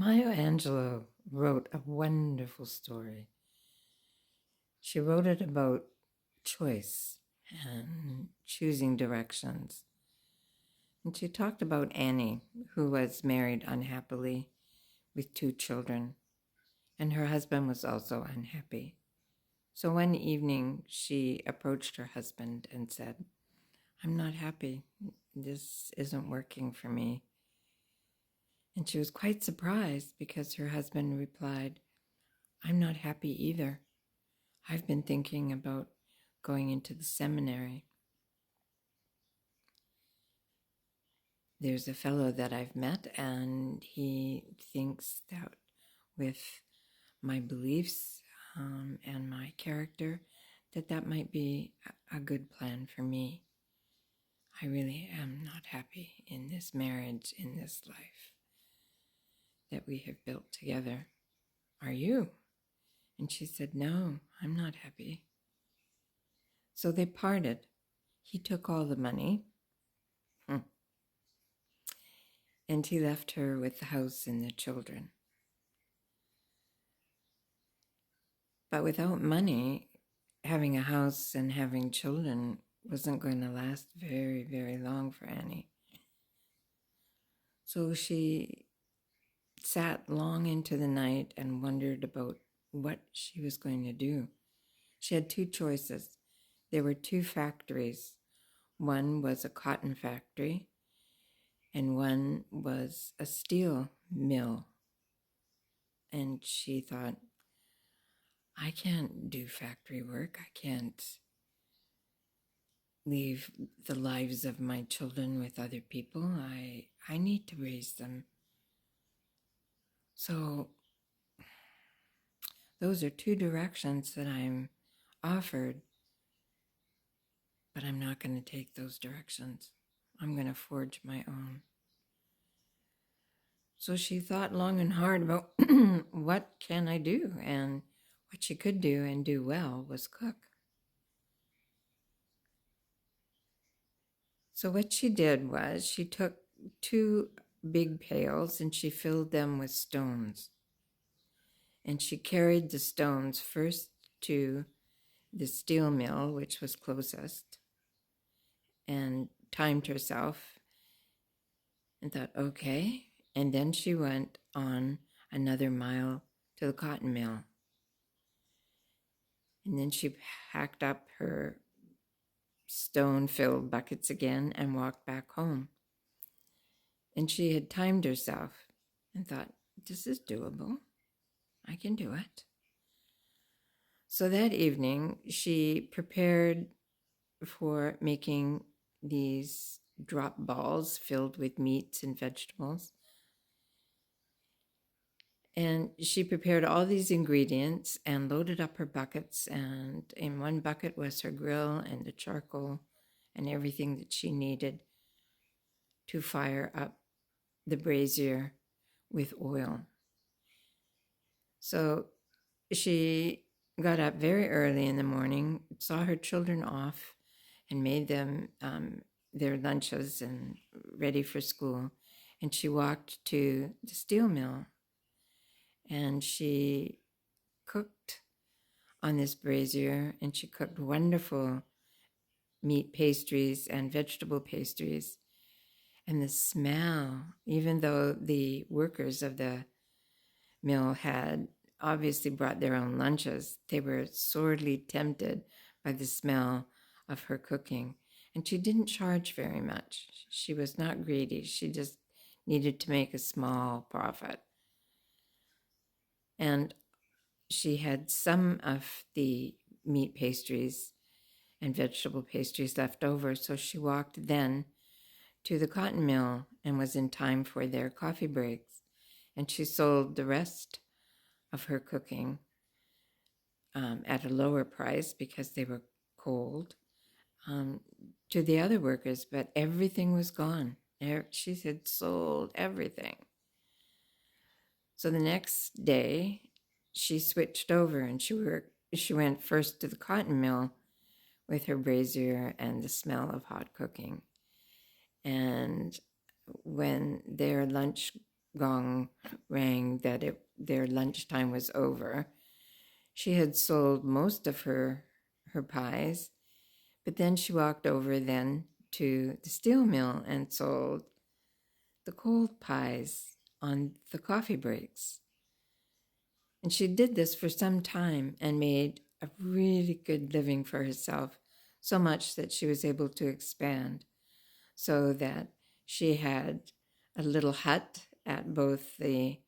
Maya Angelou wrote a wonderful story. She wrote it about choice and choosing directions. And she talked about Annie, who was married unhappily with 2 children, and her husband was also unhappy. So one evening, she approached her husband and said, "I'm not happy. This isn't working for me." And she was quite surprised because her husband replied, "I'm not happy either. I've been thinking about going into the seminary. There's a fellow that I've met, and he thinks that with my beliefs and my character, that might be a good plan for me. I really am not happy in this marriage, in this life that we have built together. Are you?" And she said, "No, I'm not happy." So they parted. He took all the money, and he left her with the house and the children. But without money, having a house and having children wasn't going to last very, very long for Annie. So she sat long into the night and wondered about what she was going to do. She had 2 choices. There were 2 factories. One was a cotton factory, and one was a steel mill. And she thought, I can't do factory work. I can't leave the lives of my children with other people. I need to raise them. So those are 2 directions that I'm offered, but I'm not going to take those directions. I'm going to forge my own. So she thought long and hard about what can I do? And what she could do and do well was cook. So what she did was she took 2 big pails and she filled them with stones. And she carried the stones first to the steel mill, which was closest, and timed herself and thought, okay. And then she went on another mile to the cotton mill. And then she packed up her stone-filled buckets again and walked back home. And she had timed herself and thought, this is doable. I can do it. So that evening, she prepared for making these drop balls filled with meats and vegetables. And she prepared all these ingredients and loaded up her buckets. And in one bucket was her grill and the charcoal and everything that she needed to fire up the brazier with oil. So she got up very early in the morning, saw her children off, and made them their lunches and ready for school. And she walked to the steel mill and she cooked on this brazier, and she cooked wonderful meat pastries and vegetable pastries. And the smell, even though the workers of the mill had obviously brought their own lunches, they were sorely tempted by the smell of her cooking. And she didn't charge very much. She was not greedy. She just needed to make a small profit. And she had some of the meat pastries and vegetable pastries left over, so she walked then to the cotton mill and was in time for their coffee breaks. And she sold the rest of her cooking at a lower price because they were cold to the other workers, but everything was gone. She had sold everything. So the next day, she switched over and she went first to the cotton mill with her brazier and the smell of hot cooking. And when their lunch gong rang that their lunchtime was over. She had sold most of her pies, but then she walked over then to the steel mill and sold the cold pies on the coffee breaks. And she did this for some time and made a really good living for herself, so much that she was able to expand, so that she had a little hut at both the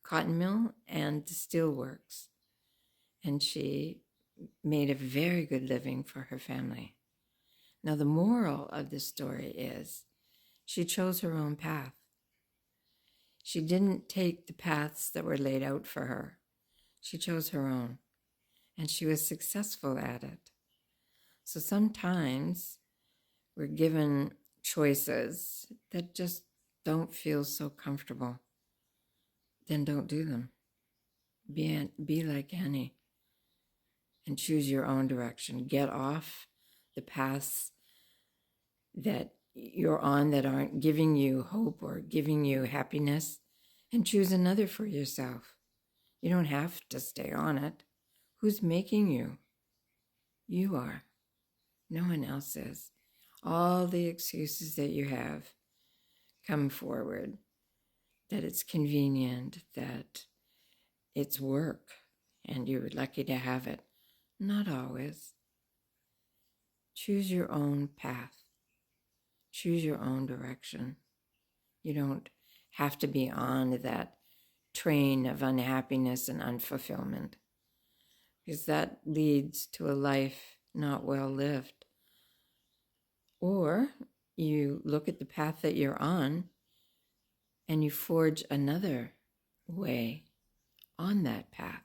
cotton mill and the steel works. And she made a very good living for her family. Now, the moral of the story is she chose her own path. She didn't take the paths that were laid out for her. She chose her own, and she was successful at it. So sometimes we're given choices that just don't feel so comfortable. Then don't do them. Be like Annie and choose your own direction. Get off the paths that you're on that aren't giving you hope or giving you happiness, and choose another for yourself. You don't have to stay on it. Who's making you? You are. No one else is. All the excuses that you have come forward, that it's convenient, that it's work, and you're lucky to have it. Not always. Choose your own path. Choose your own direction. You don't have to be on that train of unhappiness and unfulfillment, because that leads to a life not well lived. Or you look at the path that you're on and you forge another way on that path.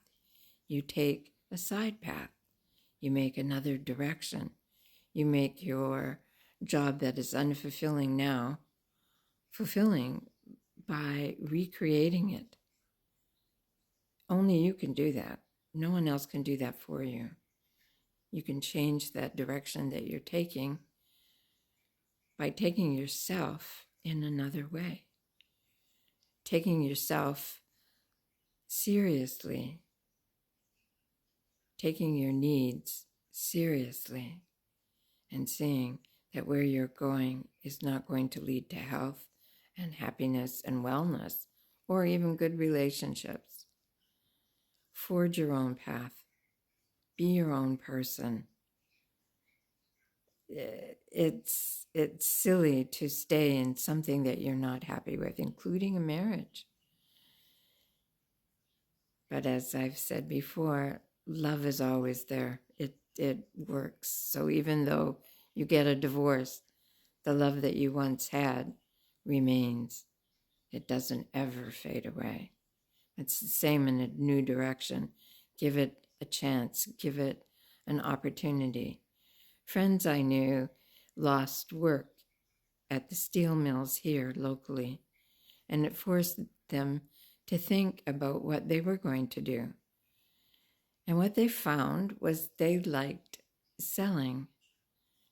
You take a side path. You make another direction. You make your job that is unfulfilling now fulfilling by recreating it. Only you can do that. No one else can do that for you. You can change that direction that you're taking by taking yourself in another way. Taking yourself seriously. Taking your needs seriously. And seeing that where you're going is not going to lead to health and happiness and wellness, or even good relationships. Forge your own path. Be your own person. It's silly to stay in something that you're not happy with, including a marriage. But as I've said before, love is always there. It works. So even though you get a divorce, the love that you once had remains. It doesn't ever fade away. It's the same in a new direction. Give it a chance. Give it an opportunity. Friends I knew lost work at the steel mills here locally, and it forced them to think about what they were going to do. And what they found was they liked selling.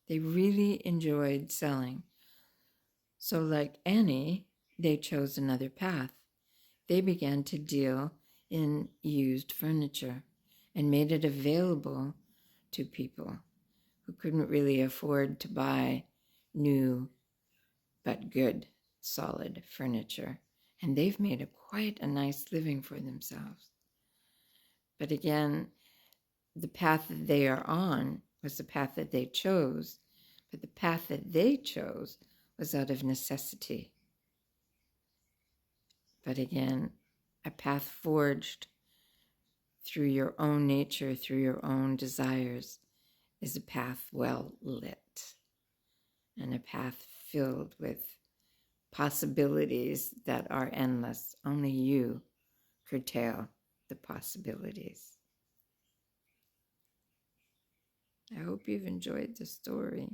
They really enjoyed selling. So like Annie, they chose another path. They began to deal in used furniture and made it available to people who couldn't really afford to buy new but good, solid furniture. And they've made quite a nice living for themselves. But again, the path that they are on was the path that they chose, but the path that they chose was out of necessity. But again, a path forged through your own nature, through your own desires, is a path well lit, and a path filled with possibilities that are endless. Only you curtail the possibilities. I hope you've enjoyed the story.